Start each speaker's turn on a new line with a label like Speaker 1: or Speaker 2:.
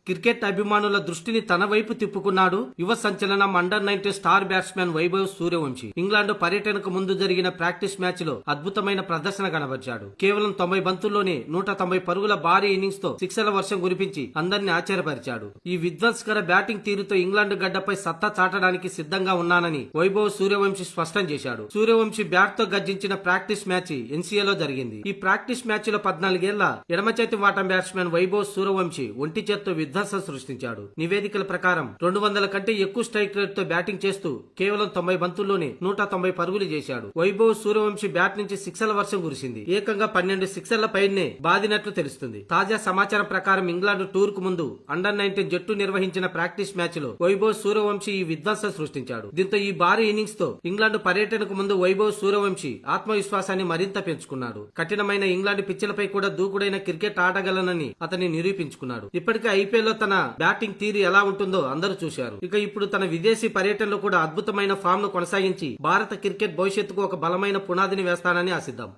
Speaker 1: Cricket అభిమానుల దృష్టిని తన వైపు తిప్పుకున్నాడు యువ సంచలనం under-19 star batsmen Vaibhav Suryavanshi. England పర్యటనకు ముందు జరిగిన ప్రాక్టీస్ మ్యాచ్ లో అద్భుతమైన ప్రదర్శన కనబరిచాడు. కేవలం 90 బంతుల్లోనే 190 పరుగుల భారీ ఇన్నింగ్స్ తో సిక్సర్ల వర్షం కురిపించి అందరినీ ఆశ్చర్యపరిచాడు. ఈ విధ్వంసకర బ్యాటింగ్ తీరుతో ఇంగ్లాండ్ గడ్డపై సత్తా చాటడానికి సిద్ధంగా ఉన్నానని వైభవ్ సూర్యవంశీ స్పష్టం చేశాడు. సూర్యవంశీ బ్యాట్ తో గర్జించిన ప్రాక్టీస్ మ్యాచ్ ఎన్సీఏలో జరిగింది. ఈ ప్రాక్టీస్ మ్యాచ్ లో 14 ఏళ్ల ఎడమ చేతి వాటం బ్యాట్స్మెన్ వైభవ్ సూర్యవంశీ ఒంటి చేత్తో విధ్వంసం సృష్టించాడు. నివేదికల ప్రకారం 200 కంటే ఎక్కువ స్ట్రైక్ రేట్ తో బ్యాటింగ్ చేస్తూ కేవలం 90 బంతుల్లోనే 190 పరుగులు చేశాడు. వైభవ్ సూర్యవంశీ బ్యాట్ నుంచి సిక్సర్ల వర్షం కురిసింది. ఏకంగా 12 సిక్సర్ల పైనే బాదినట్లు తెలుస్తుంది. తాజా సమాచారం ప్రకారం ఇంగ్లాండ్ టూర్ కు ముందు అండర్-19 జట్టు నిర్వహించిన ప్రాక్టీస్ మ్యాచ్ లో వైభవ్ సూర్యవంశీ ఈ విధ్వంసం సృష్టించాడు. దీంతో ఈ భారీ ఇన్నింగ్స్ తో ఇంగ్లాండ్ పర్యటనకు ముందు వైభవ్ సూర్యవంశీ ఆత్మవిశ్వాసాన్ని మరింత పెంచుకున్నాడు. కఠినమైన ఇంగ్లాండ్ పిచ్లపై కూడా దూకుడైన క్రికెట్ ఆడగలనని అతన్ని నిరూపించుకున్నాడు. ఇప్పటికే ఐపీఎల్ లో తన బ్యాటింగ్ తీరు ఎలా ఉంటుందో అందరూ చూశారు. ఇక ఇప్పుడు తన విదేశీ పర్యటనలో కూడా అద్భుతమైన ఫామ్ ను కొనసాగించి భారత క్రికెట్ భవిష్యత్తుకు ఒక బలమైన పునాదిని వేస్తానని ఆశిద్దాం.